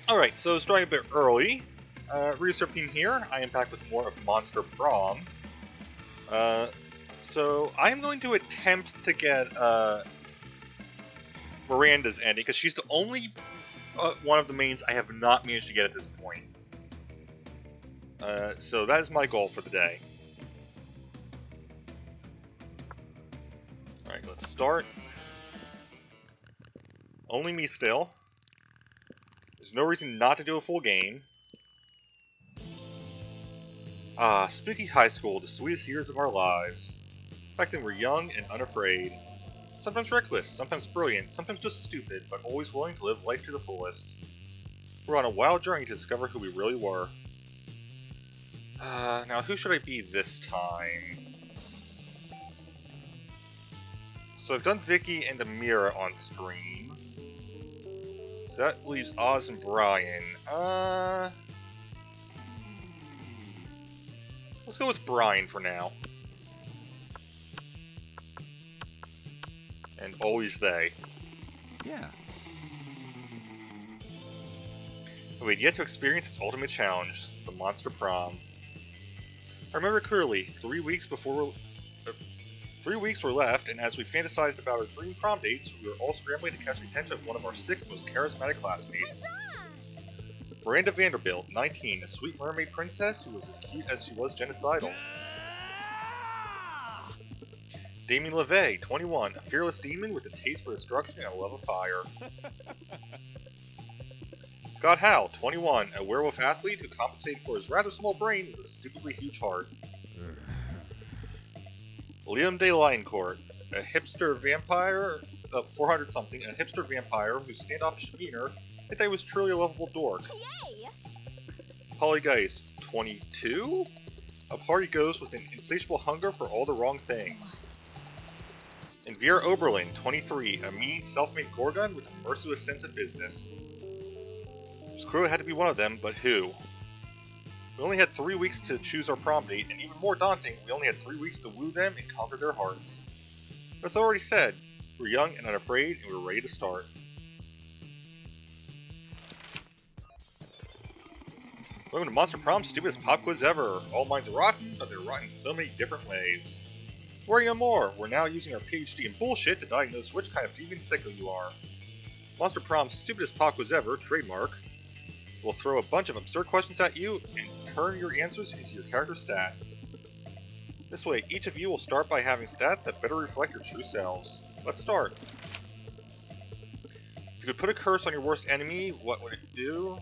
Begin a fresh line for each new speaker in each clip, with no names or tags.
Alright, so starting a bit early, resurfing here, I am back with more of Monster Prom. So I'm going to attempt to get Miranda's ending, because she's the only one of the mains I have not managed to get at this point. So that is my goal for the day. Alright, let's start. Only me still. There's no reason not to do a full game. Ah, spooky high school, the sweetest years of our lives. Back then we're young and unafraid. Sometimes reckless, sometimes brilliant, sometimes just stupid, but always willing to live life to the fullest. We're on a wild journey to discover who we really were. Now who should I be this time? So I've done Vicky and Amira on stream. So that leaves Oz and Brian. Let's go with Brian for now. And always they.
Yeah.
We had yet to experience its ultimate challenge, the Monster Prom. I remember clearly, 3 weeks were left, and as we fantasized about our dream prom dates, we were all scrambling to catch the attention of one of our 6 most charismatic classmates. Miranda Vanderbilt, 19, a sweet mermaid princess who was as cute as she was genocidal. Damien LeVay, 21, a fearless demon with a taste for destruction and a love of fire. Scott Howe, 21, a werewolf athlete who compensated for his rather small brain with a stupidly huge heart. Liam de Lioncourt, a hipster vampire, 400-something, a hipster vampire whose standoffish demeanor I thought he was truly a lovable dork.
Yay!
Polly Geist, 22, a party ghost with an insatiable hunger for all the wrong things. And Vera Oberlin, 23, a mean, self-made Gorgon with a merciless sense of business. It clearly had to be one of them, but who? We only had 3 weeks to choose our prom date, and even more daunting, we only had 3 weeks to woo them and conquer their hearts. As I already said, we were young and unafraid, and we were ready to start. Welcome to Monster Prom's stupidest pop quiz ever. All minds are rotten, but they're rotten so many different ways. Worry no more, we're now using our PhD in bullshit to diagnose which kind of deviant sicko you are. Monster Prom's stupidest pop quiz ever, trademark. We'll throw a bunch of absurd questions at you and turn your answers into your character stats. This way, each of you will start by having stats that better reflect your true selves. Let's start. If you could put a curse on your worst enemy, what would it do?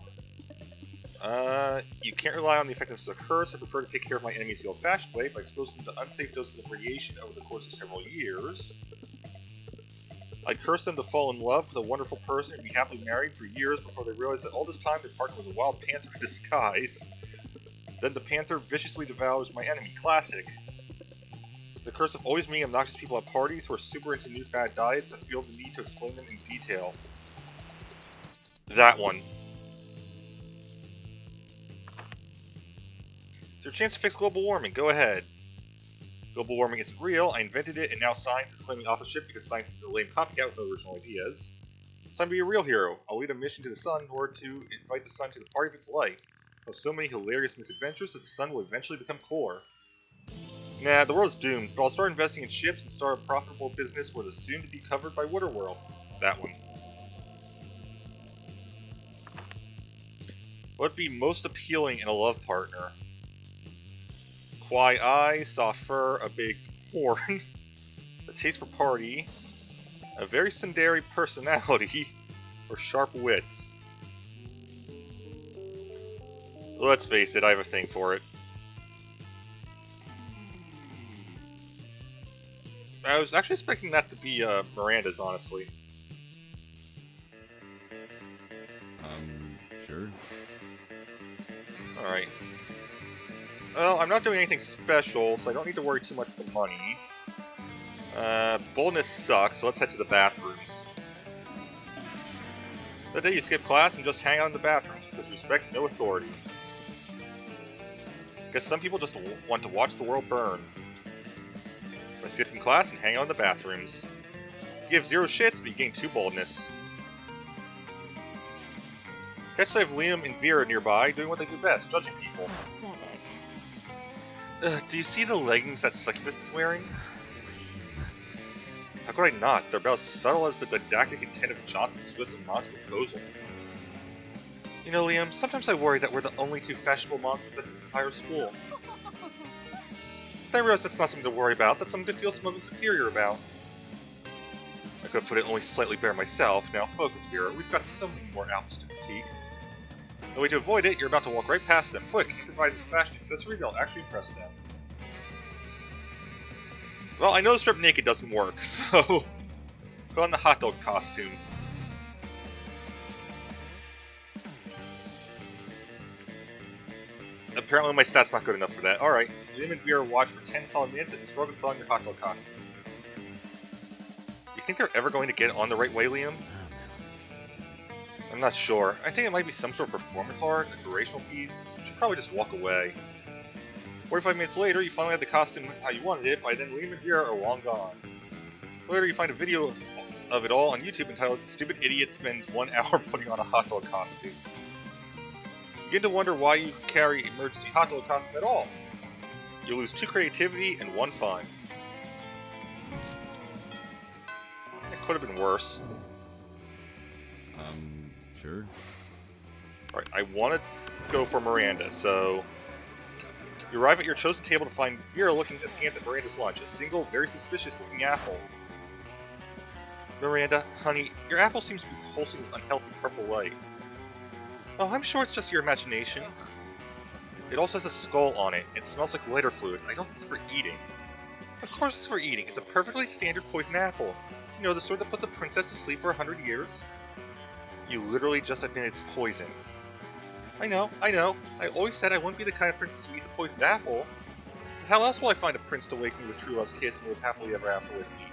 You can't rely on the effectiveness of a curse. I prefer to take care of my enemies the old-fashioned way by exposing them to unsafe doses of radiation over the course of several years. I'd curse them to fall in love with a wonderful person and be happily married for years before they realize that all this time they're partnered with a wild panther in disguise. Then the panther viciously devours my enemy. Classic. The curse of always meeting obnoxious people at parties who are super into new fad diets and feel the need to explain them in detail. That one. It's your chance to fix global warming. Go ahead. Global warming isn't real. I invented it, and now science is claiming authorship because science is a lame copycat with no original ideas. It's time to be a real hero. I'll lead a mission to the sun in order to invite the sun to the party of its life. With so many hilarious misadventures that the sun will eventually become core. Nah, the world's doomed, but I'll start investing in ships and start a profitable business for the soon-to-be covered by Waterworld. That one. What would be most appealing in a love partner? Quiet eye, soft fur, a big horn, a taste for party, a very tsundere personality, or sharp wits. Let's face it, I have a thing for it. I was actually expecting that to be Miranda's, honestly.
Sure.
Alright. Well, I'm not doing anything special, so I don't need to worry too much for money. Boldness sucks, so let's head to the bathrooms. That day you skip class and just hang out in the bathrooms, because you respect no authority. Guess some people just want to watch the world burn. My skip in class and hang out in the bathrooms. You have 0 shits, but you gain 2 boldness. Catch sight of Liam and Vera nearby, doing what they do best, judging people.
Pathetic.
Do you see the leggings that Succubus is wearing? How could I not? They're about as subtle as the didactic intent of Johnson's Swiss and monster proposal. You know, Liam, sometimes I worry that we're the only 2 fashionable monsters at this entire school. But I realize that's not something to worry about, that's something to feel smug superior about. I could have put it only slightly bare myself. Now focus, Vera, we've got so many more apples to critique. No way to avoid it, you're about to walk right past them. Quick, improvise this fashion accessory that'll actually impress them. Well, I know strip naked doesn't work, so put on the hot dog costume. Apparently my stat's not good enough for that. Alright, Liam and Vera watch for 10 solid minutes as you struggle to put on your hot dog costume. You think they're ever going to get on the right way, Liam? I'm not sure. I think it might be some sort of performance art, a durational piece. You should probably just walk away. 45 minutes later, you finally have the costume how you wanted it, by then Liam and Vera are long gone. Later, you find a video of it all on YouTube entitled Stupid Idiot Spends 1 hour putting on a hot dog costume. You begin to wonder why you carry emergency hot dog costume at all. You lose 2 creativity and 1 fun. It could have been worse.
Sure.
Alright, I want to go for Miranda, so... You arrive at your chosen table to find Vera looking askance at Miranda's lunch, a single, very suspicious-looking apple. Miranda, honey, your apple seems to be pulsing with unhealthy purple light. Oh, I'm sure it's just your imagination. It also has a skull on it. It smells like lighter fluid. I don't think it's for eating. Of course it's for eating. It's a perfectly standard poison apple. You know, the sort that puts a princess to sleep for 100 years? You literally just admitted it's poison. I know. I always said I wouldn't be the kind of princess who eats a poisoned apple. How else will I find a prince to wake me with true love's kiss and live happily ever after with me?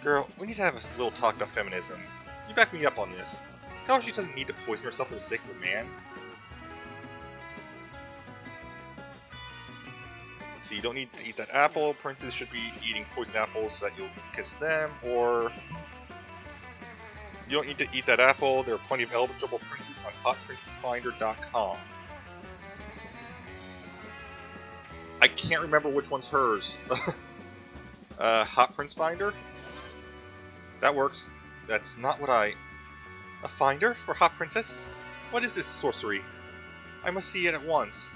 Girl, we need to have a little talk about feminism. You back me up on this. How she doesn't need to poison herself for the sake of a man? See, you don't need to eat that apple. Princes should be eating poisoned apples so that you'll kiss them, or... You don't need to eat that apple. There are plenty of eligible princes on hotprincesfinder.com. I can't remember which one's hers. Hot Prince Finder? That works. That's not what I... A finder for hot princesses? What is this sorcery? I must see it at once.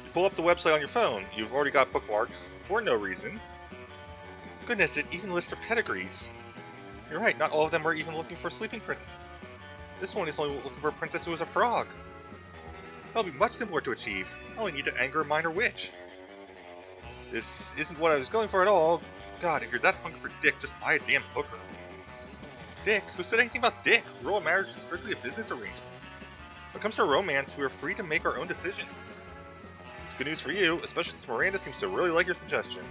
You pull up the website on your phone. You've already got bookmarked for no reason. Goodness, it even lists their pedigrees. You're right, not all of them are even looking for sleeping princesses. This one is only looking for a princess who is a frog. That'll be much simpler to achieve. I only need to anger a minor witch. This isn't what I was going for at all. God, if you're that hungry for dick, just buy a damn hooker. Dick? Who said anything about dick? Royal marriage is strictly a business arrangement. When it comes to romance, we are free to make our own decisions. It's good news for you, especially since Miranda seems to really like your suggestion.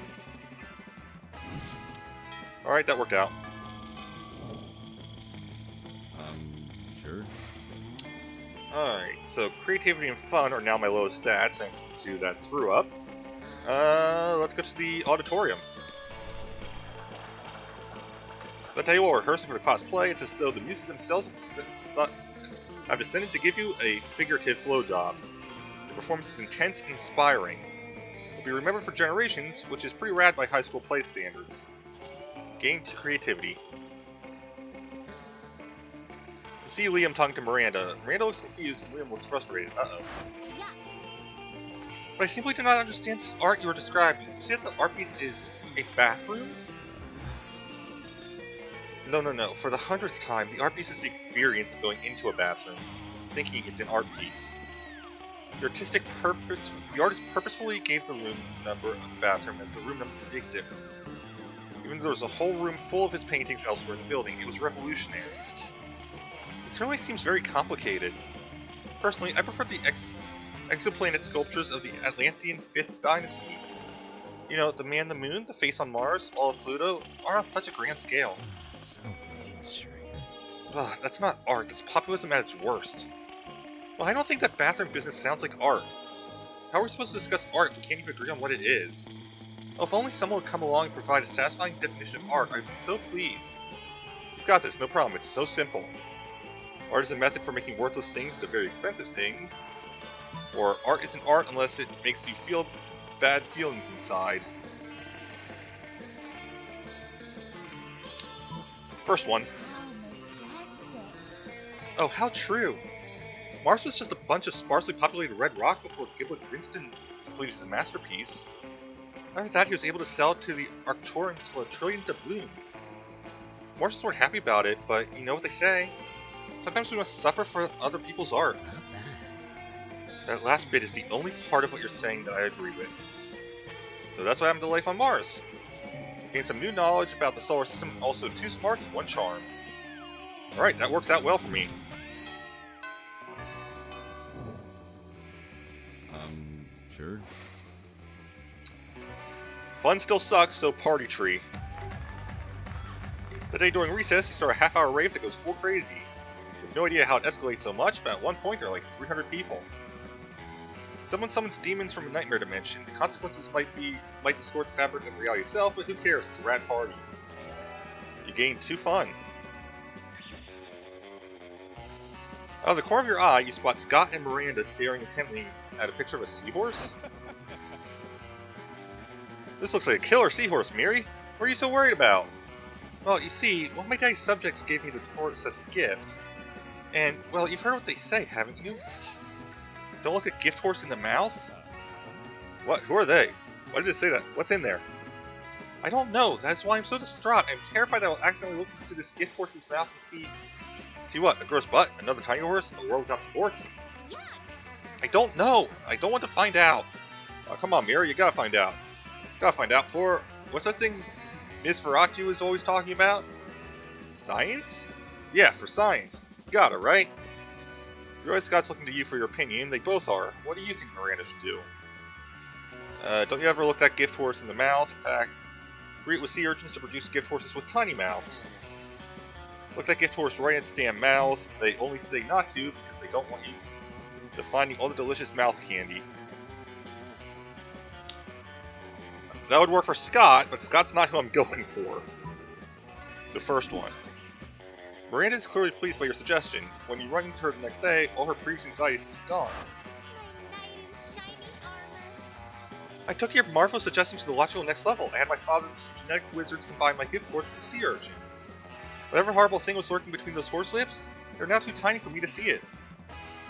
Alright, that worked out.
Sure.
Alright, so creativity and fun are now my lowest stats thanks to that screw up. Let's go to the auditorium. Let tell you what, we're rehearsing for the cosplay. It's as though the muses themselves have descended to give you a figurative blowjob. The performance is intense and inspiring. It'll be remembered for generations, which is pretty rad by high school play standards. Gain 2 creativity. You see Liam talking to Miranda. Miranda looks confused and Liam looks frustrated. Uh-oh. But I simply do not understand this art you are describing. You see that the art piece is a bathroom? No. For the 100th time, the art piece is the experience of going into a bathroom, thinking it's an art piece. The artist purposefully gave the room number of the bathroom as the room number for the exhibit. Even though there was a whole room full of his paintings elsewhere in the building, it was revolutionary. It certainly seems very complicated. Personally, I prefer the exoplanet sculptures of the Atlantean 5th Dynasty. You know, the man, the moon, the face on Mars, all of Pluto, are on such a grand scale.
So mainstream.
Ugh, that's not art, that's populism at its worst. Well, I don't think that bathroom business sounds like art. How are we supposed to discuss art if we can't even agree on what it is? Oh, if only someone would come along and provide a satisfying definition of art, I'd be so pleased. You've got this, no problem, it's so simple. Art is a method for making worthless things into very expensive things. Or art isn't art unless it makes you feel bad feelings inside. First one. Oh, how true. Mars was just a bunch of sparsely populated red rock before Giblet Winston completed his masterpiece. After that, he was able to sell it to the Arcturans for 1 trillion doubloons. Martians weren't happy about it, but you know what they say. Sometimes we must suffer for other people's art. That last bit is the only part of what you're saying that I agree with. So that's what happened to life on Mars. Gain some new knowledge about the solar system, also 2 smarts, 1 charm. Alright, that works out well for me.
Sure.
Fun still sucks, so party tree. The day during recess, you start a half-hour rave that goes full crazy. You have no idea how it escalates so much, but at one point there are like 300 people. Someone summons demons from a nightmare dimension. The consequences might distort the fabric of reality itself, but who cares? It's a rad party. You gain 2 fun. Out of the corner of your eye, you spot Scott and Miranda staring intently at a picture of a seahorse. This looks like a killer seahorse, Miri. What are you so worried about? Well, you see, one of my daddy's subjects gave me this horse as a gift. And, well, you've heard what they say, haven't you? Don't look a gift horse in the mouth? What? Who are they? Why did it say that? What's in there? I don't know. That's why I'm so distraught. I'm terrified that I'll accidentally look into this gift horse's mouth and see... See what? A gross butt? Another tiny horse? A world without sports? I don't know. I don't want to find out. Oh, come on, Mira. You gotta find out. Gotta find out for... What's that thing Ms. Veratu is always talking about? Science? Yeah, for science. You got it, right? Roy Scott's looking to you for your opinion. They both are. What do you think Miranda should do? Don't you ever look that gift horse in the mouth? In fact, breed it with sea urchins to produce gift horses with tiny mouths. Look that gift horse right in its damn mouth. They only say not to because they don't want you to finding all the delicious mouth candy. That would work for Scott, but Scott's not who I'm going for. So first one. Miranda is clearly pleased by your suggestion. When you run into her the next day, all her previous anxieties are gone. I took your marvelous suggestion to the logical next level. I had my father's genetic wizards combine my gift horse with the sea urchin. Whatever horrible thing was lurking between those horse lips, they're now too tiny for me to see it.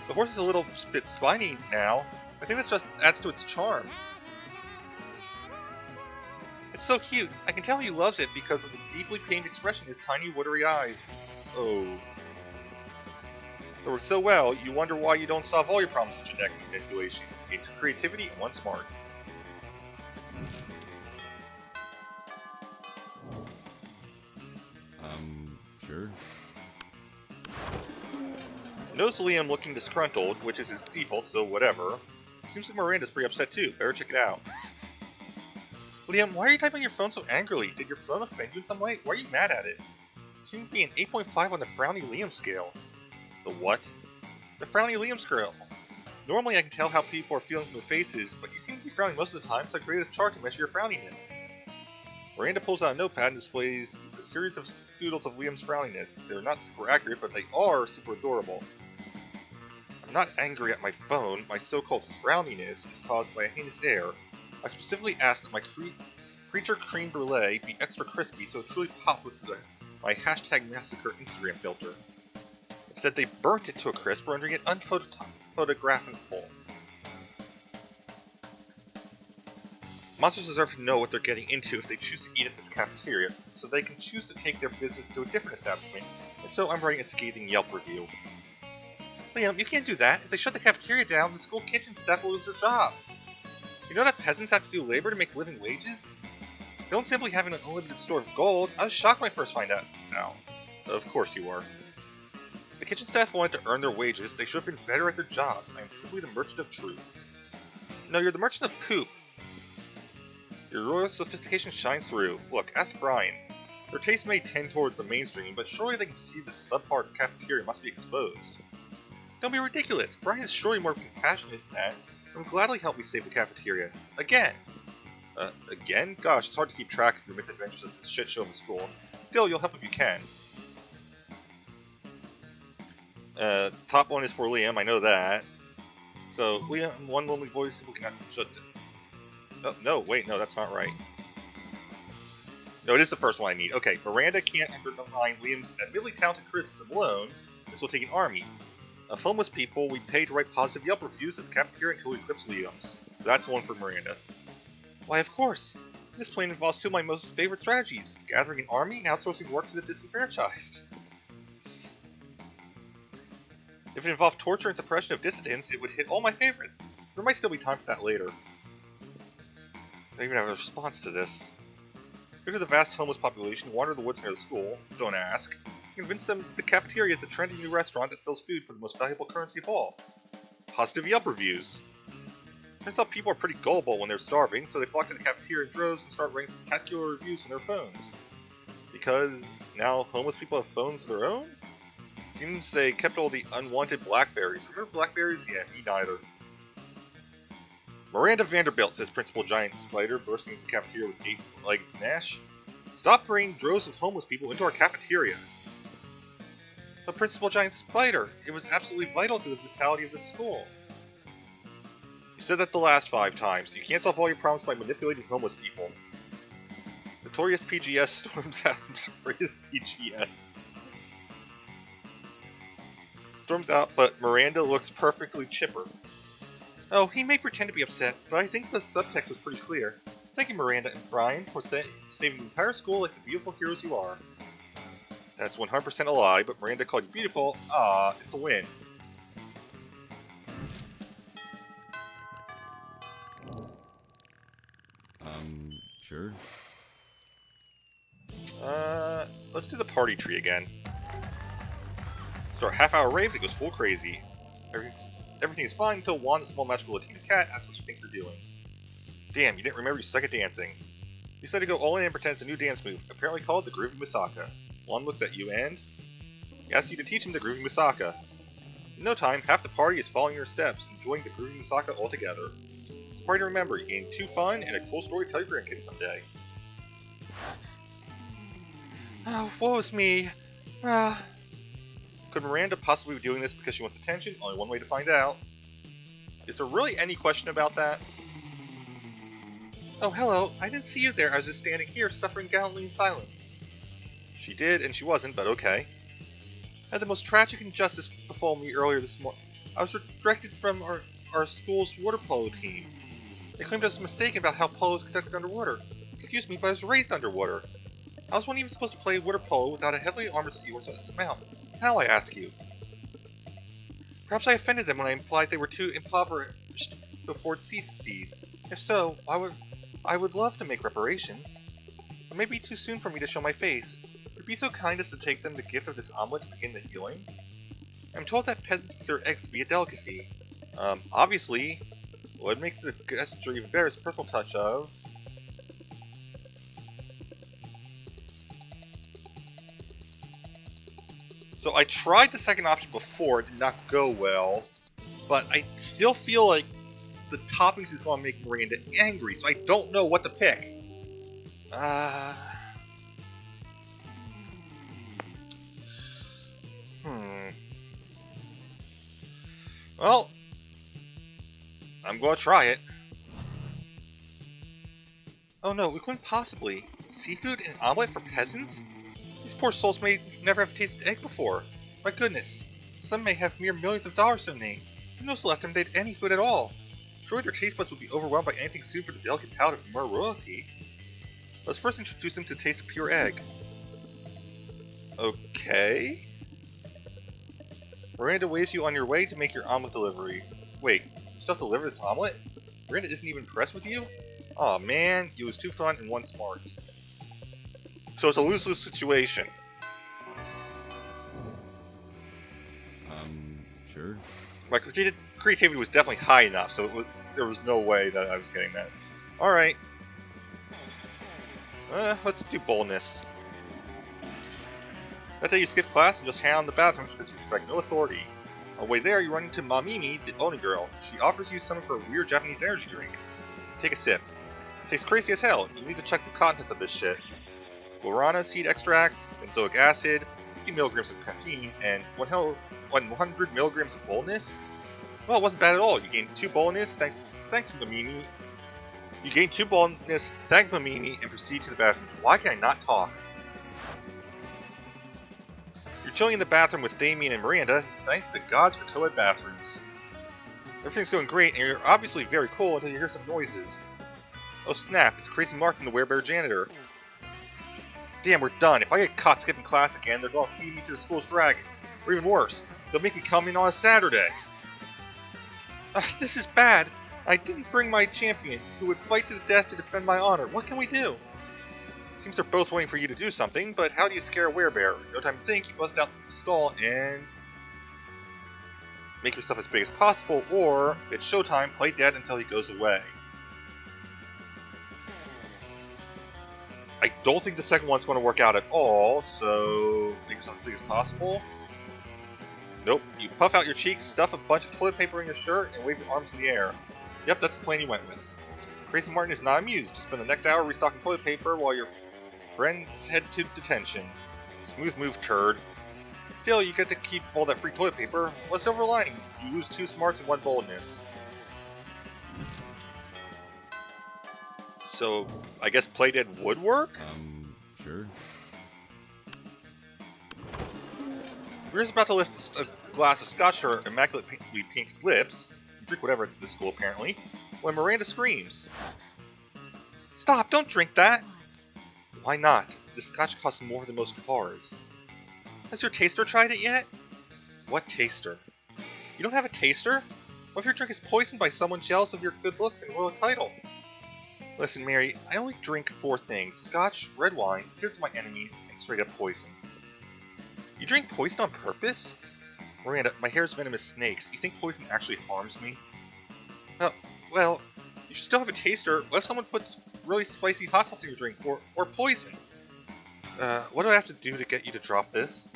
The horse is a little bit spiny now. I think that just adds to its charm. It's so cute. I can tell he loves it because of the deeply pained expression in his tiny, watery eyes. Oh. It works so well, you wonder why you don't solve all your problems with genetic manipulation. 8 creativity and 1 smarts.
Sure.
Notice Liam looking disgruntled, which is his default, so whatever. Seems like Miranda's pretty upset too. Better check it out. Liam, why are you typing on your phone so angrily? Did your phone offend you in some way? Why are you mad at it? You seem to be an 8.5 on the Frowny Liam scale. The what? The Frowny Liam scale. Normally I can tell how people are feeling from their faces, but you seem to be frowning most of the time, so I created a chart to measure your frowniness. Miranda pulls out a notepad and displays a series of doodles of Liam's frowniness. They're not super accurate, but they are super adorable. I'm not angry at my phone. My so-called frowniness is caused by a heinous error. I specifically asked that my creature cream brulee be extra crispy so it truly popped with my hashtag massacre Instagram filter. Instead, they burnt it to a crisp, rendering it unphotographable. Monsters deserve to know what they're getting into if they choose to eat at this cafeteria, so they can choose to take their business to a different establishment, and so I'm writing a scathing Yelp review. Liam, you can't do that. If they shut the cafeteria down, the school kitchen staff will lose their jobs. You know that peasants have to do labor to make living wages? They don't simply have an unlimited store of gold. I was shocked when I first found out. Now, of course you are. The kitchen staff wanted to earn their wages. They should have been better at their jobs. I am simply the merchant of truth. No, you're the merchant of poop. Your royal sophistication shines through. Look, ask Brian. Their taste may tend towards the mainstream, but surely they can see this subpar cafeteria must be exposed. Don't be ridiculous. Brian is surely more compassionate than that, and Come gladly help me save the cafeteria. Again! Again? Gosh, it's hard to keep track of your misadventures of this shit show in school. Still, you'll help if you can. Top one is for Liam, I know that. So, Liam, one lonely voice simply cannot shut down. Oh, no, wait, no, that's not right. No, it is the first one I need. Okay, Miranda can't undermine Liam's admittedly talented criticism alone. This will take an army. Of homeless people, we pay to write positive Yelp reviews at the cafeteria until we eclipse Liam's. So that's the one for Miranda. Why, of course. This plan involves two of my most favorite strategies, gathering an army and outsourcing work to the disenfranchised. If it involved torture and suppression of dissidents, it would hit all my favorites. There might still be time for that later. I don't even have a response to this. Go to the vast homeless population, wander the woods near the school, don't ask. Convince them the cafeteria is a trendy new restaurant that sells food for the most valuable currency of all. Positive Yelp reviews. Turns out people are pretty gullible when they're starving, so they flock to the cafeteria in droves and start writing spectacular reviews on their phones. Because now homeless people have phones of their own? Seems they kept all the unwanted blackberries. Remember blackberries? Yeah, me neither. Miranda Vanderbilt, says Principal Giant Spider, bursting into the cafeteria with 8-legged panache. Stop bringing droves of homeless people into our cafeteria. But Principal Giant Spider, it was absolutely vital to the vitality of the school. You said that the last 5 times. You can't solve all your problems by manipulating homeless people. Notorious PGS storms out. Notorious PGS. Storms out, but Miranda looks perfectly chipper. Oh, he may pretend to be upset, but I think the subtext was pretty clear. Thank you, Miranda and Brian, for saving the entire school like the beautiful heroes you are. That's 100% a lie, but Miranda called you beautiful. Ah, it's a win.
Sure.
Let's do the party tree again. Start half-hour raves, it goes full crazy. Everything is fine until Juan, the small magical Latina cat, asks what you think you're doing. Damn, you didn't remember you suck at dancing. You decided to go all in and pretend it's a new dance move, apparently called the Groovy Musaka. Juan looks at you and... he asks you to teach him the Groovy Musaka. In no time, half the party is following your steps, enjoying the Groovy Musaka altogether. It's a party to remember, you gain 2 fun and a cool story to tell your grandkids someday. Oh, woe's me. Could Miranda possibly be doing this because she wants attention? Only one way to find out. Is there really any question about that? Oh, hello. I didn't see you there. I was just standing here, suffering gallantly in silence. She did, and she wasn't, but okay. I had the most tragic injustice befall me earlier this morning. I was redirected from our school's water polo team. They claimed I was mistaken about how polo is conducted underwater. Excuse me, but I was raised underwater. I wasn't even supposed to play water polo without a heavily armored seahorse on its mount. How, I ask you? Perhaps I offended them when I implied they were too impoverished to afford sea steeds. If so, I would love to make reparations. It may be too soon for me to show my face. Would you be so kind as to take them the gift of this omelet to begin the healing? I'm told that peasants consider eggs to be a delicacy. Obviously, what would make the gesture even better is a personal touch of... So I tried the second option before, it did not go well, but I still feel like the toppings is going to make Miranda angry, so I don't know what to pick. Well, I'm going to try it. Oh no, we couldn't possibly. Seafood and omelet for peasants? These poor souls may never have tasted egg before. My goodness, some may have mere millions of dollars to name. Who knows the last time they ate any food at all? Surely their taste buds would be overwhelmed by anything suited for the delicate palate of more royalty. Let's first introduce them to the taste of pure egg. Okay. Miranda waves you on your way to make your omelet delivery. Wait, you still have to deliver this omelet? Miranda isn't even impressed with you? Aw man, you was 2 fun and 1 smart. So it's a lose-lose situation.
Sure.
My creativity was definitely high enough, so there was no way that I was getting that. Alright. Let's do boldness. That day you skip class and just hang out in the bathroom because you respect no authority. On the way there, you run into Mamimi, the Oni girl. She offers you some of her weird Japanese energy drink. Take a sip. Tastes crazy as hell. You need to check the contents of this shit. Guarana seed extract, benzoic acid, 50 milligrams of caffeine, and 100 milligrams of boldness? Well, it wasn't bad at all. You gained 2 boldness, thanks Mamimi. You gain 2 boldness, thank Mamimi, and proceed to the bathroom. Why can I not talk? You're chilling in the bathroom with Damien and Miranda. Thank the gods for co-ed bathrooms. Everything's going great, and you're obviously very cool until you hear some noises. Oh snap, it's Crazy Mark and the Werebear janitor. Damn, we're done. If I get caught skipping class again, they're going to feed me to the school's dragon. Or even worse, they'll make me come in on a Saturday. This is bad. I didn't bring my champion, who would fight to the death to defend my honor. What can we do? Seems they're both waiting for you to do something, but how do you scare a werebear? No time to think, you bust out the stall and make yourself as big as possible, or it's showtime, play dead until he goes away. I don't think the second one's going to work out at all, so make yourself as big as possible. Nope, you puff out your cheeks, stuff a bunch of toilet paper in your shirt, and wave your arms in the air. Yep, that's the plan you went with. Crazy Martin is not amused. You spend the next hour restocking toilet paper while your friends head to detention. Smooth move, turd. Still, you get to keep all that free toilet paper. What's the silver lining? You lose 2 smarts and 1 boldness. So, I guess play dead would work?
Sure.
We're just about to lift a glass of scotch to her immaculately pink lips. Drink whatever at this school, apparently. When Miranda screams. Stop! Don't drink that! Why not? The scotch costs more than most cars. Has your taster tried it yet? What taster? You don't have a taster? What if your drink is poisoned by someone jealous of your good looks and royal title? Listen, Mary, I only drink 4 things. Scotch, red wine, tears of my enemies, and straight up poison. You drink poison on purpose? Miranda, my hair is venomous snakes. You think poison actually harms me? Well, you should still have a taster. What if someone puts really spicy hot sauce in your drink, or poison? What do I have to do to get you to drop this?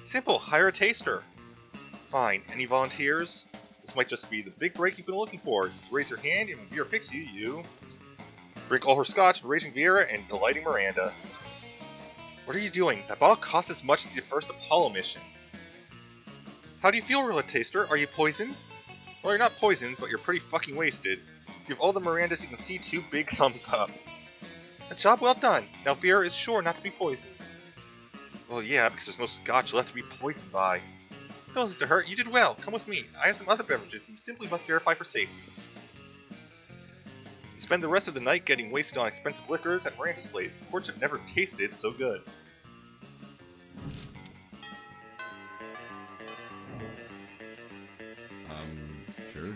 Simple, hire a taster. Fine, any volunteers? This might just be the big break you've been looking for. You raise your hand, and when Vera picks you, you drink all her scotch, enraging Vera and delighting Miranda. What are you doing? That bottle costs as much as your first Apollo mission. How do you feel, Real Taster? Are you poisoned? Well, you're not poisoned, but you're pretty fucking wasted. Give all the Mirandas you can see 2 big thumbs up. A job well done. Now Vera is sure not to be poisoned. Well, yeah, because there's no scotch left to be poisoned by. Don't listen to her. You did well. Come with me. I have some other beverages you simply must verify for safety. You spend the rest of the night getting wasted on expensive liquors at Miranda's place. Courts have never tasted so good.
Sure.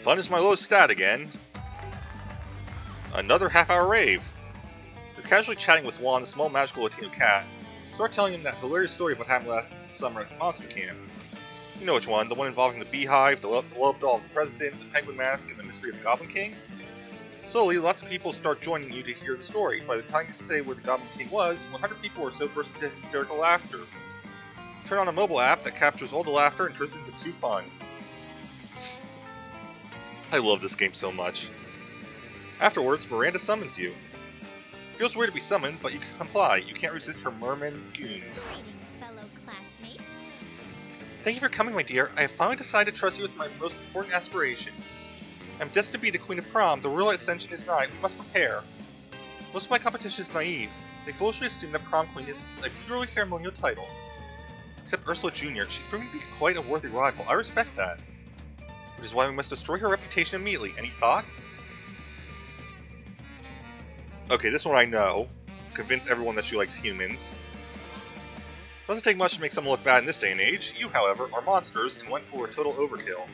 Fun is my lowest stat again. Another half-hour rave. You're casually chatting with Juan, the small magical Latino cat. Start telling him that hilarious story of what happened last summer at the monster camp. You know which one, the one involving the beehive, the love doll of the president, the penguin mask, and the mystery of the Goblin King? Slowly, lots of people start joining you to hear the story. By the time you say where the Goblin King was, 100 people or so burst into hysterical laughter. Turn on a mobile app that captures all the laughter and turns it into 2 fun. I love this game so much. Afterwards, Miranda summons you. Feels weird to be summoned, but you can comply. You can't resist her merman goons.
Greetings, fellow classmate.
Thank you for coming, my dear. I have finally decided to trust you with my most important aspiration. I'm destined to be the Queen of Prom. The real ascension is nigh. We must prepare. Most of my competition is naive. They foolishly assume that Prom Queen is a purely ceremonial title. Except Ursula Jr., she's proving to be quite a worthy rival. I respect that. Which is why we must destroy her reputation immediately. Any thoughts? Okay, this one I know. Convince everyone that she likes humans. Doesn't take much to make someone look bad in this day and age. You, however, are monsters and went for a total overkill.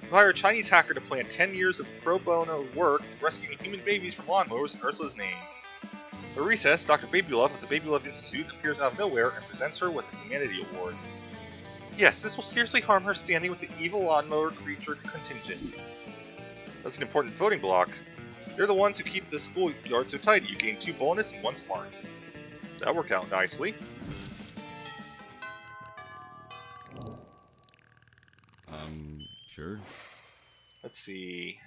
You hire a Chinese hacker to plan 10 years of pro bono work rescuing human babies from lawnmowers in Ursula's name. At recess, Dr. Babylove of the Babylove Institute appears out of nowhere and presents her with a Humanity Award. Yes, this will seriously harm her standing with the evil lawnmower creature contingent. That's an important voting block. They're the ones who keep the schoolyard so tidy. You gain 2 bonus and 1 smart. That worked out nicely.
Sure.
Let's see.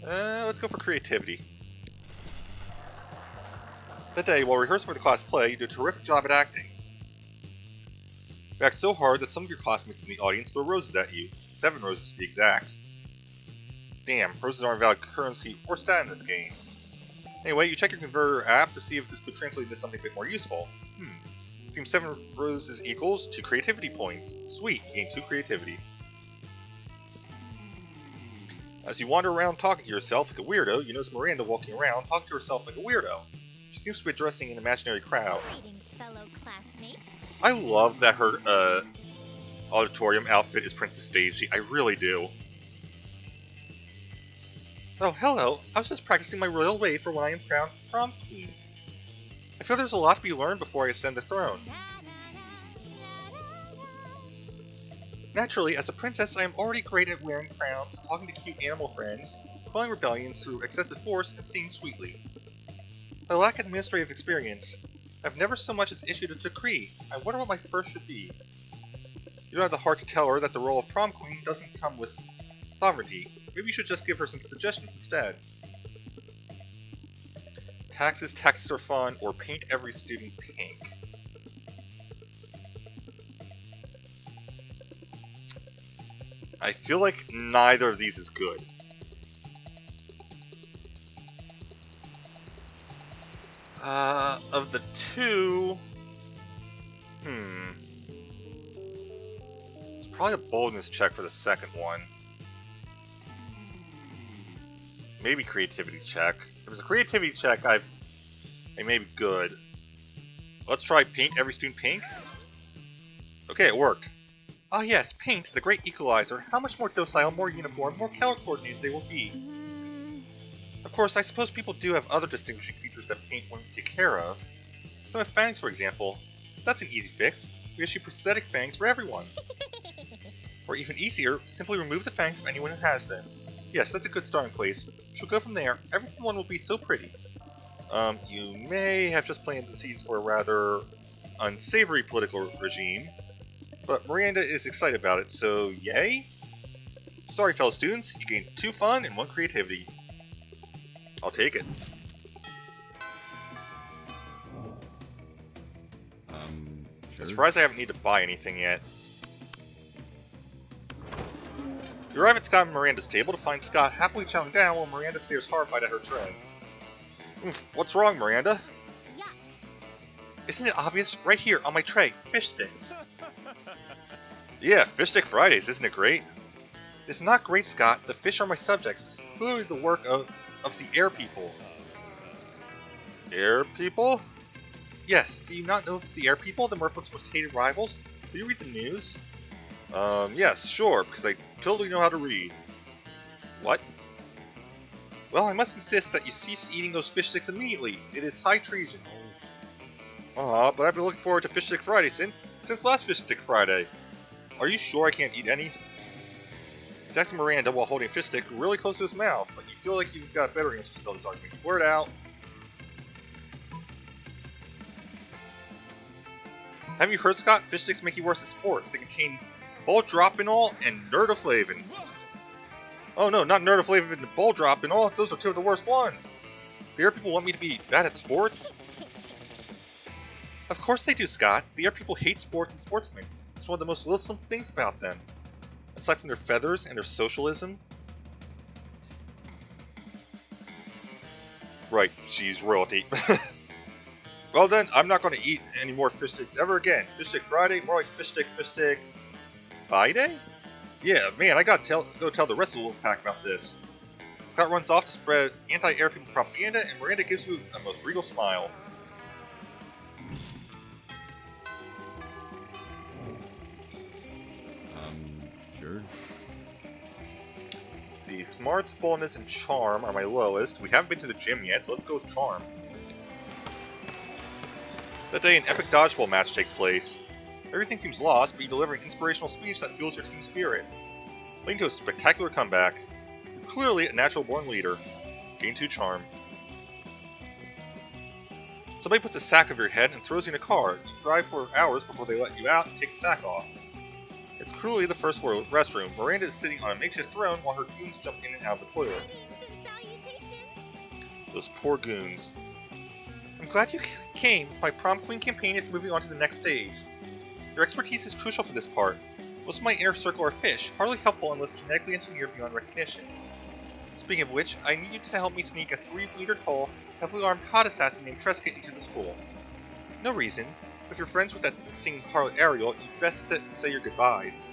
Let's go for creativity. That day, while rehearsing for the class play, you did a terrific job at acting. You act so hard that some of your classmates in the audience throw roses at you. 7 roses to be exact. Damn, roses aren't valid currency or stat in this game. Anyway, you check your converter app to see if this could translate into something a bit more useful. Seems 7 roses equals 2 creativity points. Sweet, you gain 2 creativity. As you wander around talking to yourself like a weirdo, you notice Miranda walking around talking to herself like a weirdo. She seems to be addressing an imaginary crowd.
Greetings, fellow classmate.
I love that her auditorium outfit is Princess Daisy. I really do. Oh, hello. I was just practicing my royal way for when I am crowned prom queen. I feel there's a lot to be learned before I ascend the throne. Naturally, as a princess, I am already great at wearing crowns, talking to cute animal friends, quelling rebellions through excessive force, and singing sweetly. I lack administrative experience. I've never so much as issued a decree. I wonder what my first should be. You don't have the heart to tell her that the role of prom queen doesn't come with sovereignty. Maybe you should just give her some suggestions instead. Taxes are fun, or paint every student pink. I feel like neither of these is good. Of the two... It's probably a boldness check for the second one. Maybe creativity check. If it was a creativity check, I may be good. Let's try paint every student pink. Okay, it worked. Ah yes, paint, the great equalizer. How much more docile, more uniform, more color-coordinated they will be. Of course, I suppose people do have other distinguishing features that paint won't take care of. Some have fangs, for example. That's an easy fix. We issue prosthetic fangs for everyone. Or even easier, simply remove the fangs of anyone who has them. Yes, that's a good starting place. We shall go from there. Everyone will be so pretty. You may have just planted the seeds for a rather unsavory political regime, but Miranda is excited about it, so yay? Sorry, fellow students, you gained 2 fun and 1 creativity. I'll take it.
Sure.
I'm surprised I haven't needed to buy anything yet. You arrive at Scott and Miranda's table to find Scott happily chowing down while Miranda stares horrified at her tray. Oof, what's wrong, Miranda?
Yuck.
Isn't it obvious? Right here on my tray, fish sticks. Yeah, Fish Stick Fridays, isn't it great? It's not great, Scott. The fish are my subjects. This is clearly the work of the air people. Air people? Yes, do you not know the air people, the Merfolk's most hated rivals? Do you read the news? Yes, sure, because I totally know how to read. What? Well, I must insist that you cease eating those fish sticks immediately. It is high treason. But I've been looking forward to Fish Stick Friday since last Fish Stick Friday. Are you sure I can't eat any? He's asking Miranda while holding a fish stick really close to his mouth, but you feel like you've got a better answer to sell this argument. Word out. Have you heard, Scott? Fish sticks make you worse at sports. They contain ball-droppinol and nerdoflavin. Oh no, not nerdoflavin and ball-droppinol. Those are 2 of the worst ones. The air people want me to be bad at sports? Of course they do, Scott. The air people hate sports and sportsmen. It's one of the most loathsome things about them. Aside from their feathers and their socialism. Right, she's royalty. Well then, I'm not going to eat any more fish sticks ever again. Fish Stick Friday, more like fish stick Friday? Yeah, man, I gotta go tell the rest of the Wolfpack about this. Scott runs off to spread anti-air people propaganda, and Miranda gives you a most regal smile.
Sure.
Let's see, smarts, boldness, and charm are my lowest. We haven't been to the gym yet, so let's go with charm. That day, an epic dodgeball match takes place. Everything seems lost, but you deliver an inspirational speech that fuels your team spirit, leading to a spectacular comeback. You're clearly a natural-born leader. Gain 2 charm. Somebody puts a sack over your head and throws you in a car. You drive for hours before they let you out and take the sack off. It's cruelly the first floor restroom. Miranda is sitting on a makeshift throne while her goons jump in and out of the toilet.
Greetings and salutations.
Those poor goons. I'm glad you came. My prom queen campaign is moving on to the next stage. Your expertise is crucial for this part. Most of my inner circle are fish, hardly helpful unless genetically engineered beyond recognition. Speaking of which, I need you to help me sneak a 3-meter-tall, heavily armed COD assassin named Tresca into the school. No reason. If you're friends with that singing harlot Ariel, you'd best say your goodbyes.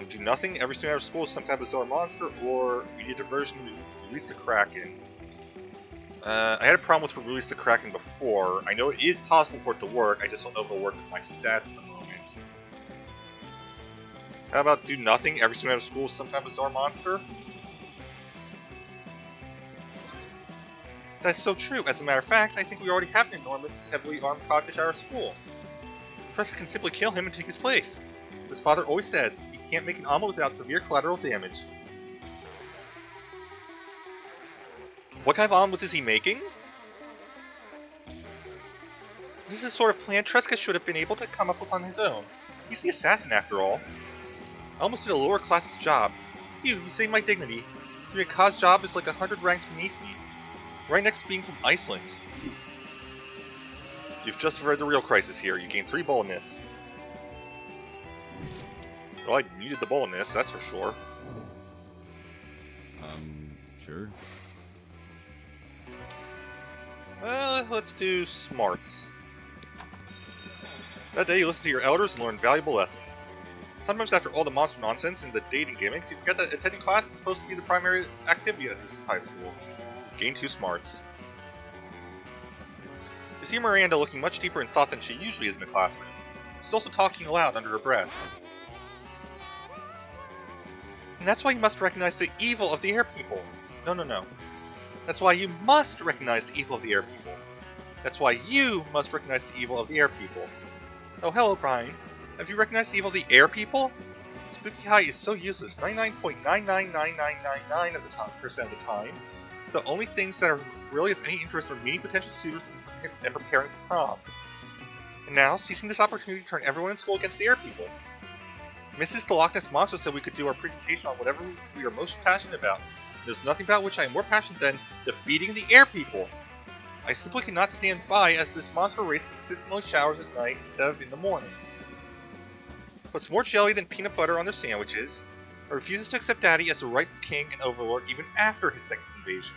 Do nothing. Every student out of school is some kind of bizarre monster, or we need a version to release the Kraken. I had a problem with release the Kraken before. I know it is possible for it to work, I just don't know if it'll work with my stats at the moment. How about do nothing? Every student out of school is some kind of bizarre monster? That's so true. As a matter of fact, I think we already have an enormous, heavily armed codfish at our school. Tresca can simply kill him and take his place. As his father always says, you can't make an omelet without severe collateral damage. What kind of omelets is he making? This is the sort of plan Tresca should have been able to come up with on his own. He's the assassin after all. I almost did a lower class's job. Phew, you saved my dignity. Doing a cause job is like 100 ranks beneath me. Right next to being from Iceland. You've just averted the real crisis here. You gained 3 boldness. Well, I needed the boldness, that's for sure.
Sure.
Well, let's do smarts. That day you listen to your elders and learn valuable lessons. Sometimes after all the monster nonsense and the dating gimmicks, you forget that attending class is supposed to be the primary activity at this high school. Gain 2 smarts. You see Miranda looking much deeper in thought than she usually is in the classroom. She's also talking aloud under her breath. And that's why you must recognize the evil of the air people. No. That's why you must recognize the evil of the air people. That's why you must recognize the evil of the air people. Oh, hello, Brian. Have you recognized the evil of the air people? Spooky High is so useless 99.999999% of the time. The only things that are really of any interest are meeting potential suitors and preparing for prom. And now, seizing this opportunity to turn everyone in school against the air people. Mrs. the Loch Ness Monster said we could do our presentation on whatever we are most passionate about. There's nothing about which I am more passionate than defeating the air people. I simply cannot stand by as this monster race consistently showers at night instead of in the morning. Puts more jelly than peanut butter on their sandwiches, and refuses to accept Daddy as the rightful king and overlord even after his second invasion.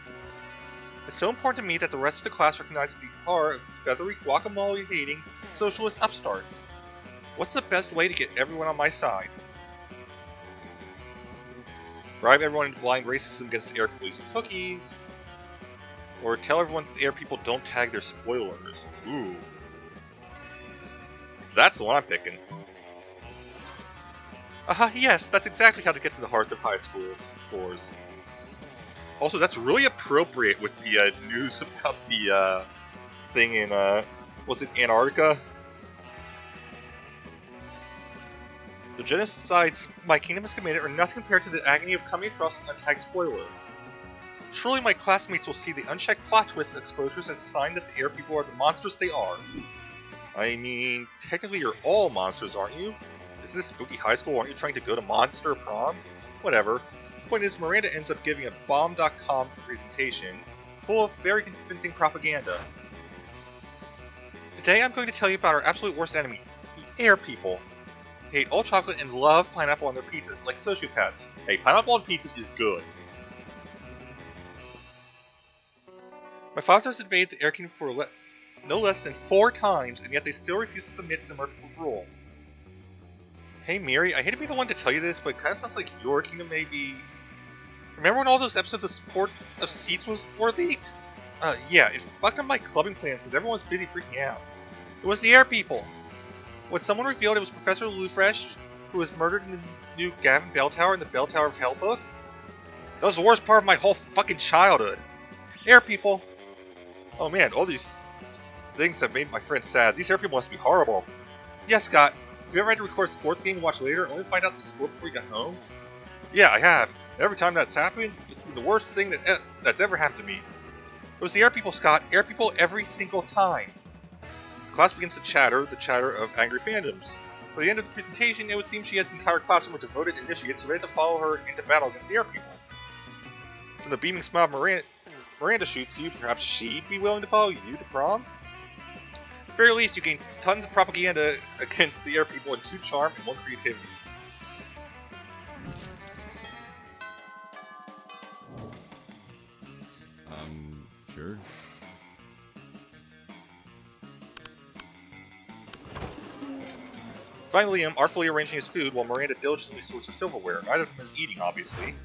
It's so important to me that the rest of the class recognizes the horror of these feathery, guacamole-hating, socialist upstarts. What's the best way to get everyone on my side? Bribe everyone into blind racism against the air people using cookies? Or tell everyone that the air people don't tag their spoilers? Ooh. That's the one I'm picking. Yes, that's exactly how to get to the heart of high school scores. Also, that's really appropriate with the news about the thing in, was it Antarctica? The genocides my kingdom has committed are nothing compared to the agony of coming across an untagged spoiler. Surely my classmates will see the unchecked plot twist exposures as a sign that the air people are the monsters they are. I mean, technically you're all monsters, aren't you? Isn't this spooky high school? Aren't you trying to go to Monster Prom? Whatever. The point is, Miranda ends up giving a bomb.com presentation full of very convincing propaganda. Today I'm going to tell you about our absolute worst enemy, the air people. They hate all chocolate and love pineapple on their pizzas, like sociopaths. Hey, pineapple on pizza is good. My father has invaded the Air Kingdom for no less than 4 times, and yet they still refuse to submit to the Merciful's rule. Hey Miri, I hate to be the one to tell you this, but it kind of sounds like your kingdom may be... Remember when all those episodes of Support of Seats were leaked? Yeah, it fucked up my clubbing plans because everyone was busy freaking out. It was the air people. When someone revealed it was Professor Lufresh, who was murdered in the new Gavin Bell Tower in the Bell Tower of Hell book. That was the worst part of my whole fucking childhood. Air people. Oh man, all these things have made my friends sad. These air people must be horrible. Yes, Scott. Have you ever had to record a sports game and watch later, only to find out the score before you got home? Yeah, I have. And every time that's happened, it's been the worst thing that's ever happened to me. It was the air people, Scott. Air people every single time. The class begins to chatter, the chatter of angry fandoms. By the end of the presentation, it would seem she has an entire classroom of devoted initiates ready to follow her into battle against the air people. From the beaming smile Miranda shoots you, perhaps she'd be willing to follow you to prom? At the very least, you gain tons of propaganda against the air people and 2 charm and 1 creativity.
Sure.
Finally, Liam artfully arranging his food while Miranda diligently sorts her silverware. Neither of them is eating, obviously.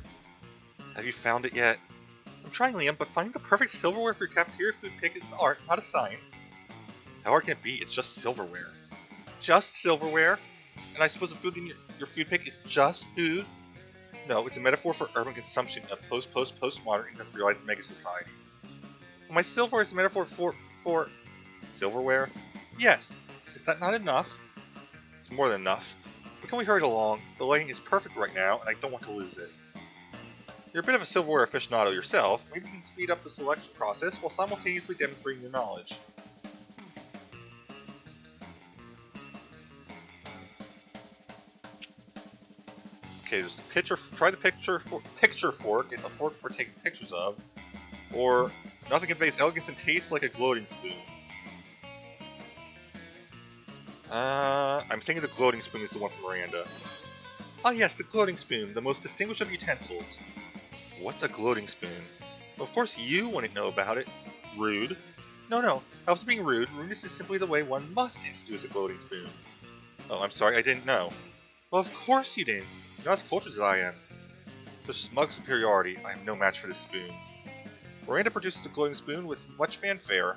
Have you found it yet? I'm trying, Liam, but finding the perfect silverware for your cafeteria food pick is an art, not a science. How hard can it be? It's just silverware. Just silverware? And I suppose the food in your food pick is just food? No, it's a metaphor for urban consumption of post-modern industrialized mega society. Well, my silverware is a metaphor for silverware? Yes. Is that not enough? It's more than enough. But can we hurry along? The lighting is perfect right now, and I don't want to lose it. You're a bit of a silverware aficionado yourself. Maybe you can speed up the selection process while simultaneously demonstrating your knowledge. Okay, there's the picture. Try the picture fork. It's a fork for taking pictures of. Or nothing conveys elegance and taste like a gloating spoon. I'm thinking the gloating spoon is the one for Miranda. Ah yes, the gloating spoon, the most distinguished of utensils. What's a gloating spoon? Well, of course you wouldn't know about it. Rude. No, I wasn't being rude. Rudeness is simply the way one must introduce a gloating spoon. Oh, I'm sorry, I didn't know. Well, of course you didn't. You're not as cultured as I am. Such smug superiority, I am no match for this spoon. Miranda produces a gloating spoon with much fanfare.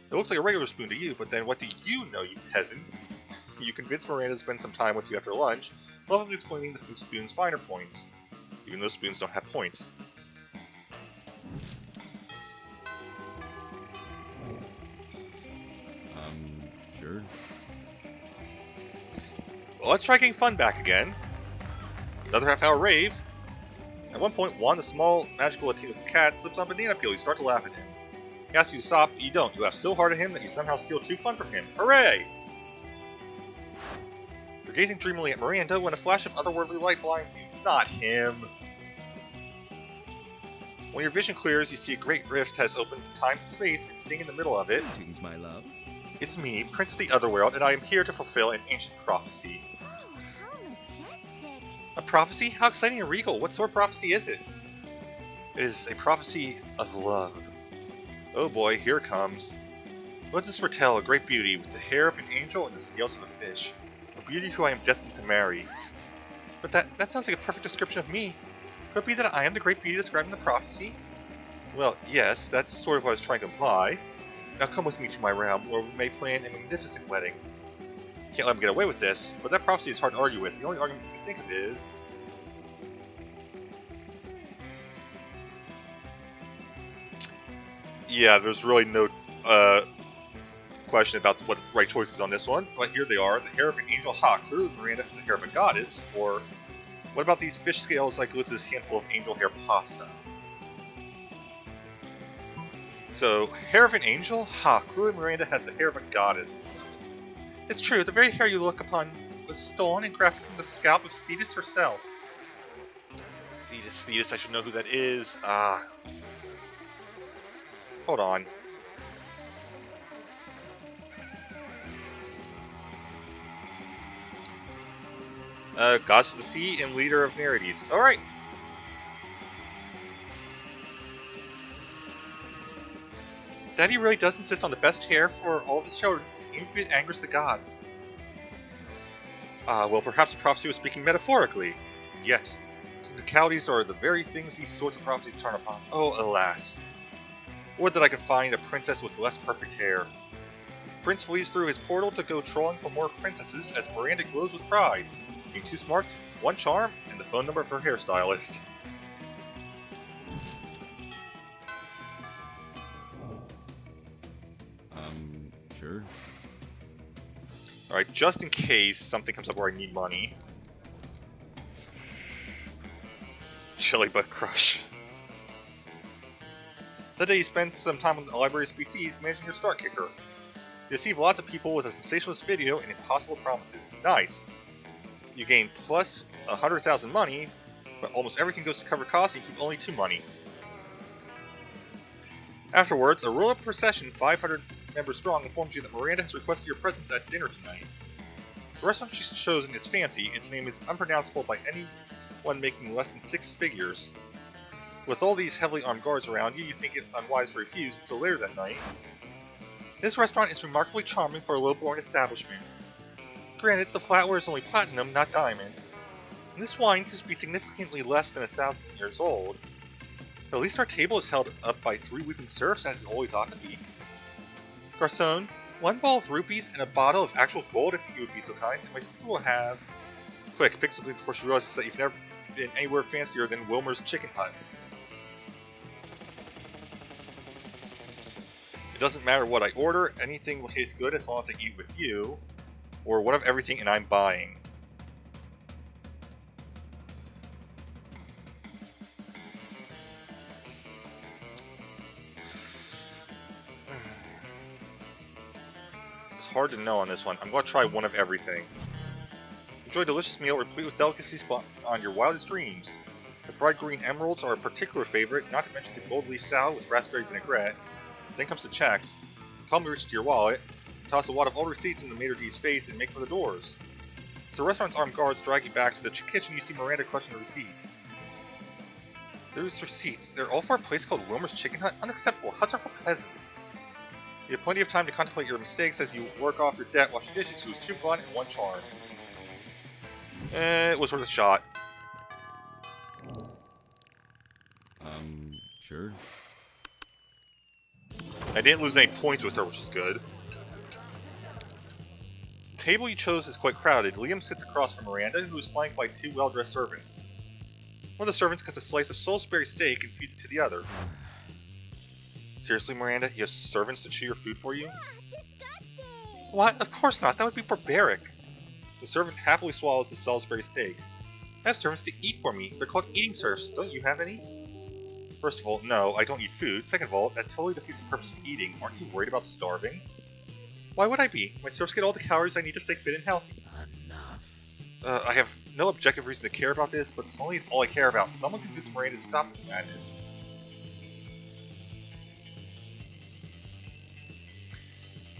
It looks like a regular spoon to you, but then what do you know, you peasant? You convince Miranda to spend some time with you after lunch, lovingly explaining the spoon's finer points. Even though spoons don't have points.
Sure.
Well, let's try getting fun back again. Another half-hour rave. At one point, Juan, the small, magical Latino cat, slips on banana peel. You start to laugh at him. He asks you to stop, but you don't. You laugh so hard at him that you somehow steal 2 fun from him. Hooray! You're gazing dreamily at Miranda when a flash of otherworldly light blinds you. Not him. When your vision clears, you see a great rift has opened in time and space, and sitting in the middle of it,
Greetings, my love.
it's me, Prince of the Otherworld, and I am here to fulfill an ancient prophecy.
Oh, how majestic.
A prophecy? How exciting and regal. What sort of prophecy is it? It is a prophecy of love. Oh boy, here it comes. Legends foretell a great beauty with the hair of an angel and the scales of a fish. A beauty who I am destined to marry. But that sounds like a perfect description of me. Could it be that I am the great beauty described in the prophecy? Well, yes, that's sort of what I was trying to imply. Now come with me to my realm, where we may plan a magnificent wedding. Can't let him get away with this, but that prophecy is hard to argue with. The only argument we can think of is... yeah, there's really no question about what the right choice is on this one, but here they are. The hair of an angel, ha, clearly Miranda has the hair of a goddess, or what about these fish scales like with this handful of angel hair pasta? So, hair of an angel? Ha, clearly Miranda has the hair of a goddess. It's true, the very hair you look upon was stolen and grafted from the scalp of Thetis herself. Thetis, I should know who that is. Ah. Hold on. Goddess of the Sea and leader of Nereides. Alright. Daddy really does insist on the best hair for all of his children, even if it angers the gods. Well, perhaps the prophecy was speaking metaphorically. Yet, technicalities are the very things these sorts of prophecies turn upon. Oh, alas. Would that I could find a princess with less perfect hair. Prince flees through his portal to go trolling for more princesses as Miranda glows with pride, being 2 smarts, 1 charm, and the phone number of her hairstylist.
Sure.
Alright, just in case something comes up where I need money. Chili Butt Crush. The day you spend some time on the library's PCs managing your start kicker. You deceive lots of people with a sensationalist video and impossible promises. Nice! You gain plus 100,000 money, but almost everything goes to cover costs and you keep only 2 money. Afterwards, a royal procession 500 members strong informs you that Miranda has requested your presence at dinner tonight. The restaurant she's chosen is fancy. Its name is unpronounceable by anyone making less than 6 figures. With all these heavily armed guards around you, you think it unwise to refuse, so later that night... This restaurant is remarkably charming for a low-born establishment. Granted, the flatware is only platinum, not diamond. And this wine seems to be significantly less than 1,000 years old. But at least our table is held up by 3 weeping serfs, as it always ought to be. Garçon, 1 ball of rupees and a bottle of actual gold, if you would be so kind, and my sister will have... Quick, pick something before she realizes that you've never been anywhere fancier than Wilmer's Chicken Hut. It doesn't matter what I order, anything will taste good as long as I eat with you, or one of everything and I'm buying. It's hard to know on this one. I'm going to try one of everything. Enjoy a delicious meal replete with delicacies on your wildest dreams. The fried green emeralds are a particular favorite, not to mention the gold leaf salad with raspberry vinaigrette. Then comes the check. Calmly reach into your wallet, toss a wad of old receipts in the maitre d's face, and make for the doors. As the restaurant's armed guards drag you back to the kitchen, you see Miranda crushing the receipts. Those receipts, they're all for a place called Wilmer's Chicken Hut? Unacceptable. Huts are for peasants. You have plenty of time to contemplate your mistakes as you work off your debt, washing dishes, who's 2 fun and 1 charm. It was worth a shot.
Sure.
I didn't lose any points with her, which is good. The table you chose is quite crowded. Liam sits across from Miranda, who is flanked by 2 well-dressed servants. One of the servants cuts a slice of Salisbury steak and feeds it to the other. Seriously, Miranda? You have servants to chew your food for you?
Disgusting!
What? Of course not. That would be barbaric. The servant happily swallows the Salisbury steak. I have servants to eat for me. They're called eating serfs. Don't you have any? First of all, no, I don't eat food. Second of all, that totally defeats the purpose of eating. Aren't you worried about starving? Why would I be? My serfs get all the calories I need to stay fit and healthy.
Enough.
I have no objective reason to care about this, but suddenly it's all I care about. Someone convince Miranda to stop this madness.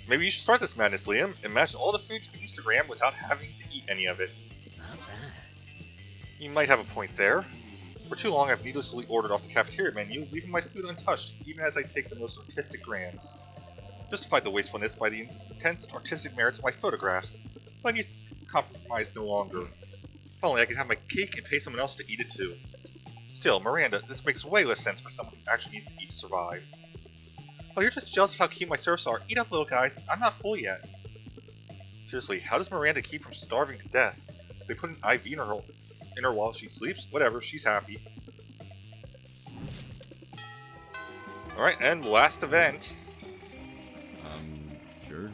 Maybe you should start this madness, Liam. Imagine all the food you can Instagram without having to eat any of it.
Not bad.
You might have a point there. For too long, I've needlessly ordered off the cafeteria menu, leaving my food untouched, even as I take the most artistic grams. Justified the wastefulness by the intense artistic merits of my photographs, but I need to compromise no longer. If only I could have my cake and pay someone else to eat it too. Still, Miranda, this makes way less sense for someone who actually needs to eat to survive. Oh, you're just jealous of how cute my serfs are. Eat up, little guys. I'm not full yet. Seriously, how does Miranda keep from starving to death? They put an IV in her while she sleeps? Whatever, she's happy. Alright, and last event.
Sure.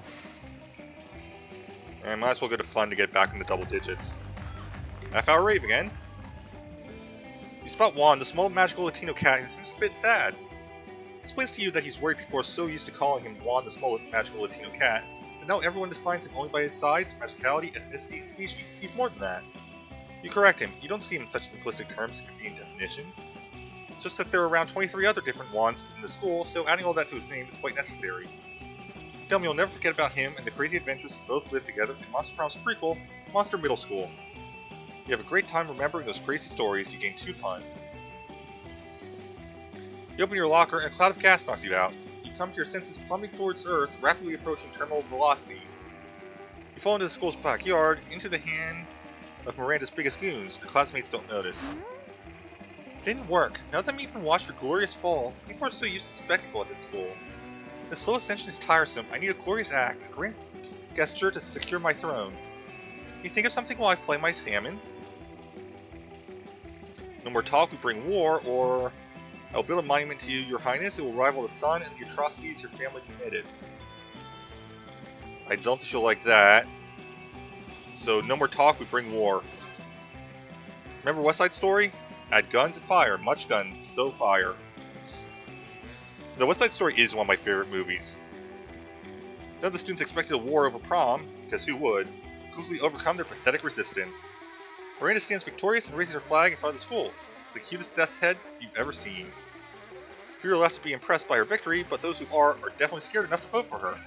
And might as well go to fun to get back in the double digits. Half-hour rave again. You spot Juan, the small magical Latino cat, who seems a bit sad. Explains to you that he's worried people are so used to calling him Juan, the small magical Latino cat, that now everyone defines him only by his size, magicality, ethnicity, and species. He's more than that. You correct him. You don't see him in such simplistic terms and convenient definitions. It's just that there are around 23 other different Juans in the school, so adding all that to his name is quite necessary. Tell me you'll never forget about him and the crazy adventures you both lived together in Monster Prom's prequel, Monster Middle School. You have a great time remembering those crazy stories. You gain 2 fun. You open your locker and a cloud of gas knocks you out. You come to your senses plummeting towards Earth, rapidly approaching terminal velocity. You fall into the school's backyard, into the hands of Miranda's biggest goons. Your classmates don't notice. It didn't work. Now that I'm even watched your glorious fall, people are so used to spectacle at this school. The slow ascension is tiresome. I need a glorious act, a grand gesture to secure my throne. Can you think of something while I flay my salmon? No more talk, we bring war, or I'll build a monument to you, your highness. It will rival the sun and the atrocities your family committed. I don't think you'll like that. So, no more talk, we bring war. Remember West Side Story? Add guns and fire. Much guns, so fire. The West Side Story is one of my favorite movies. None of the students expected a war over prom, because who would, quickly overcome their pathetic resistance. Miranda stands victorious and raises her flag in front of the school. It's the cutest death's head you've ever seen. Few are left to be impressed by her victory, but those who are definitely scared enough to vote for her.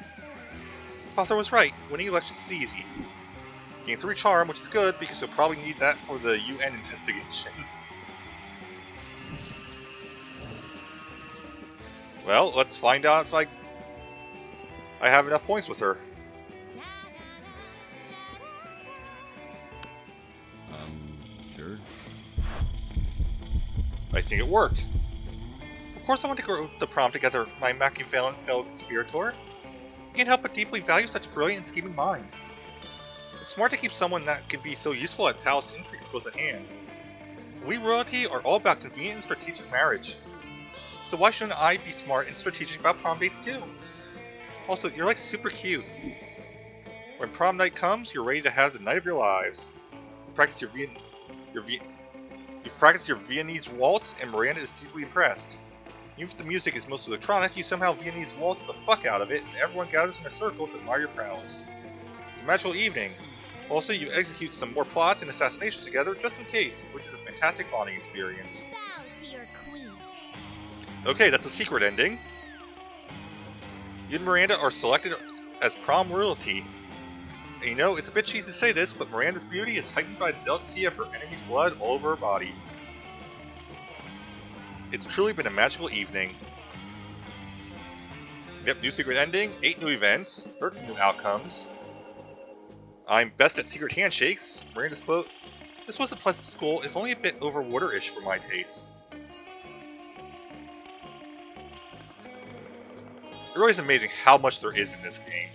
Father was right, winning elections is easy. Gain 3 charm, which is good because you'll probably need that for the UN investigation. Well, let's find out if I have enough points with her.
Sure.
I think it worked. Of course I want to go to prom together, my Machiavellian fellow conspirator. I can't help but deeply value such a brilliant and scheming mind. It's smart to keep someone that can be so useful at palace intrigues close at hand. We royalty are all about convenient and strategic marriage. So why shouldn't I be smart and strategic about prom dates too? Also, you're like super cute. When prom night comes, you're ready to have the night of your lives. You practice you've practiced your Viennese waltz, and Miranda is deeply impressed. Even if the music is mostly electronic, you somehow Viennese waltz the fuck out of it, and everyone gathers in a circle to admire your prowess. It's a magical evening. Also, you execute some more plots and assassinations together, just in case, which is a fantastic bonding experience.
Bow to your queen.
Okay, that's a secret ending. You and Miranda are selected as prom royalty. And you know, it's a bit cheesy to say this, but Miranda's beauty is heightened by the delicacy of her enemy's blood all over her body. It's truly been a magical evening. Yep, new secret ending, 8 new events, 13 new outcomes. I'm best at secret handshakes. Miranda's quote, "This was a pleasant school, if only a bit over water-ish for my taste." It really is amazing how much there is in this game.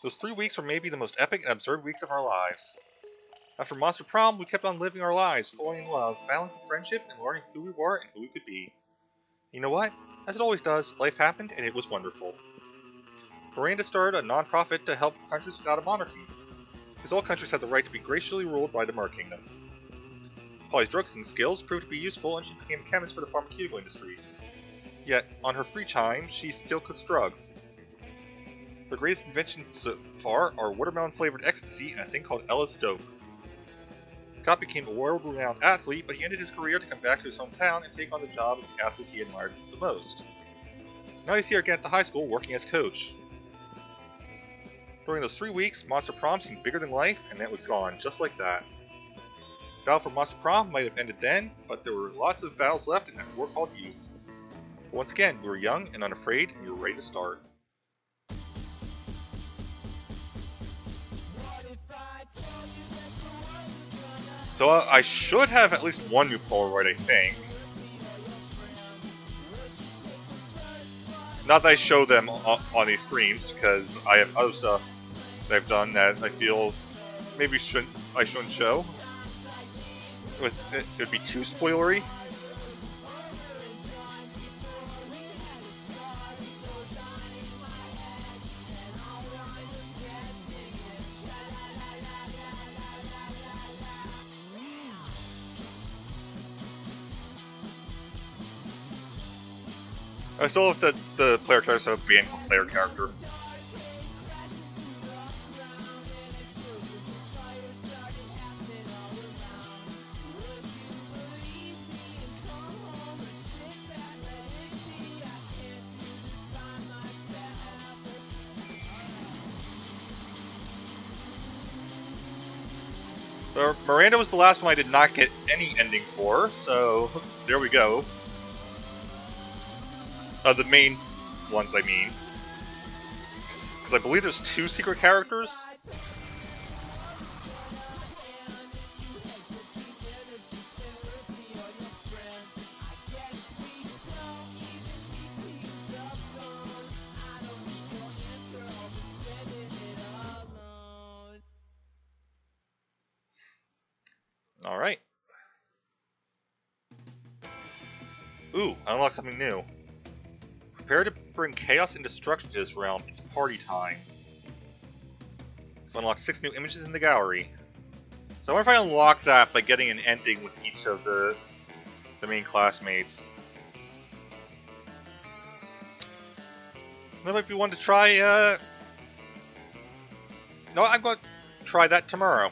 Those 3 weeks were maybe the most epic and absurd weeks of our lives. After Monster Prom, we kept on living our lives, falling in love, battling for friendship, and learning who we were and who we could be. You know what? As it always does, life happened and it was wonderful. Miranda started a non-profit to help countries without a monarchy, because all countries have the right to be graciously ruled by the Mer Kingdom. Polly's drug cooking skills proved to be useful, and she became a chemist for the pharmaceutical industry. Yet, on her free time, she still cooks drugs. Her greatest inventions so far are watermelon-flavored ecstasy and a thing called Ella's dope. Scott became a world-renowned athlete, but he ended his career to come back to his hometown and take on the job of the athlete he admired the most. Now he's here again at the high school, working as coach. During those 3 weeks, Monster Prom seemed bigger than life, and it was gone, just like that. Battle for Monster Prom might have ended then, but there were lots of battles left in that war called youth. But once again, we were young and unafraid, and we were ready to start. So I should have at least one new Polaroid, I think. Not that I show them on these streams, because I have other stuff that I've done that I feel maybe I shouldn't show. It would be too spoilery. I still have the player character, so being a player character. Miranda was the last one I did not get any ending for, so there we go. The main ones, I mean. Because I believe there's 2 secret characters. Alright. Ooh, I unlocked something new. Prepare to bring chaos and destruction to this realm. It's party time. So unlock 6 new images in the gallery. So I wonder if I unlock that by getting an ending with each of the the main classmates. That might be one to try, No, I'm going to try that tomorrow.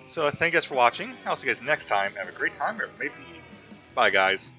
So thank you guys for watching. I'll see you guys next time. Have a great time, or maybe... Bye, guys.